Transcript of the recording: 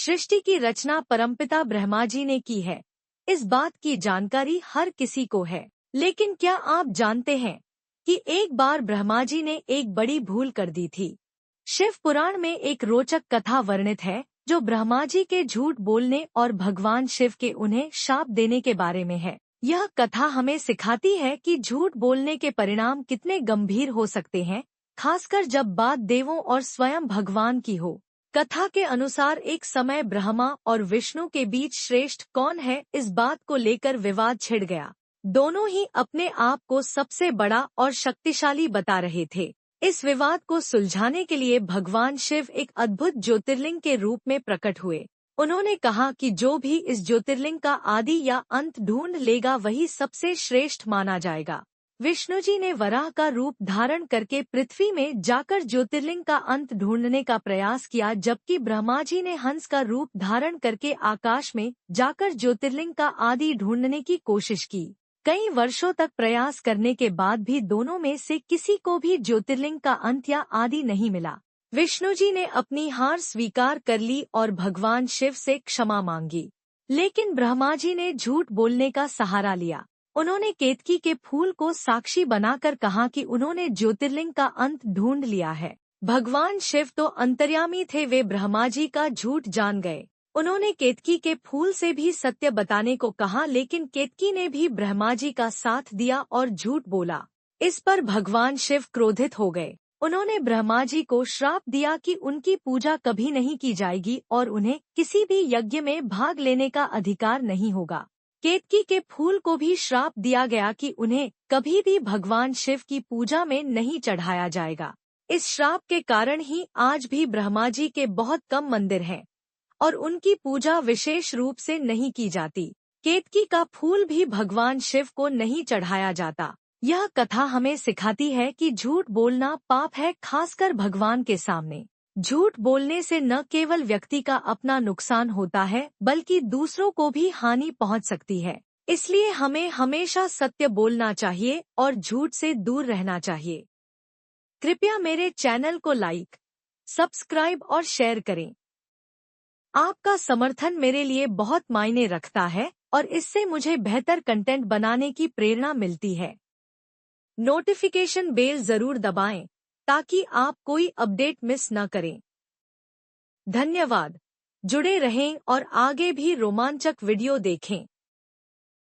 सृष्टि की रचना परमपिता ब्रह्मा जी ने की है। इस बात की जानकारी हर किसी को है, लेकिन क्या आप जानते हैं कि एक बार ब्रह्मा जी ने एक बड़ी भूल कर दी थी। शिव पुराण में एक रोचक कथा वर्णित है जो ब्रह्मा जी के झूठ बोलने और भगवान शिव के उन्हें शाप देने के बारे में है। यह कथा हमें सिखाती है कि झूठ बोलने के परिणाम कितने गंभीर हो सकते हैं, खासकर जब बात देवों और स्वयं भगवान की हो। कथा के अनुसार एक समय ब्रह्मा और विष्णु के बीच श्रेष्ठ कौन है इस बात को लेकर विवाद छिड़ गया। दोनों ही अपने आप को सबसे बड़ा और शक्तिशाली बता रहे थे। इस विवाद को सुलझाने के लिए भगवान शिव एक अद्भुत ज्योतिर्लिंग के रूप में प्रकट हुए। उन्होंने कहा कि जो भी इस ज्योतिर्लिंग का आदि या अंत ढूंढ लेगा वही सबसे श्रेष्ठ माना जाएगा। विष्णु जी ने वराह का रूप धारण करके पृथ्वी में जाकर ज्योतिर्लिंग का अंत ढूंढने का प्रयास किया, जबकि ब्रह्मा जी ने हंस का रूप धारण करके आकाश में जाकर ज्योतिर्लिंग का आदि ढूंढने की कोशिश की। कई वर्षों तक प्रयास करने के बाद भी दोनों में से किसी को भी ज्योतिर्लिंग का अंत या आदि नहीं मिला। विष्णु जी ने अपनी हार स्वीकार कर ली और भगवान शिव से क्षमा मांगी, लेकिन ब्रह्मा जी ने झूठ बोलने का सहारा लिया। उन्होंने केतकी के फूल को साक्षी बनाकर कहा कि उन्होंने ज्योतिर्लिंग का अंत ढूंढ लिया है। भगवान शिव तो अंतर्यामी थे, वे ब्रह्मा जी का झूठ जान गए। उन्होंने केतकी के फूल से भी सत्य बताने को कहा, लेकिन केतकी ने भी ब्रह्मा जी का साथ दिया और झूठ बोला। इस पर भगवान शिव क्रोधित हो गए। उन्होंने ब्रह्मा जी को श्राप दिया कि उनकी पूजा कभी नहीं की जाएगी और उन्हें किसी भी यज्ञ में भाग लेने का अधिकार नहीं होगा। केतकी के फूल को भी श्राप दिया गया कि उन्हें कभी भी भगवान शिव की पूजा में नहीं चढ़ाया जाएगा। इस श्राप के कारण ही आज भी ब्रह्मा जी के बहुत कम मंदिर हैं और उनकी पूजा विशेष रूप से नहीं की जाती। केतकी का फूल भी भगवान शिव को नहीं चढ़ाया जाता। यह कथा हमें सिखाती है कि झूठ बोलना पाप है, खासकर भगवान के सामने। झूठ बोलने से न केवल व्यक्ति का अपना नुकसान होता है, बल्कि दूसरों को भी हानि पहुंच सकती है। इसलिए हमें हमेशा सत्य बोलना चाहिए और झूठ से दूर रहना चाहिए। कृपया मेरे चैनल को लाइक, सब्सक्राइब और शेयर करें। आपका समर्थन मेरे लिए बहुत मायने रखता है और इससे मुझे बेहतर कंटेंट बनाने की प्रेरणा मिलती है। नोटिफिकेशन बेल जरूर दबाएं ताकि आप कोई अपडेट मिस न करें। धन्यवाद। जुड़े रहें और आगे भी रोमांचक वीडियो देखें।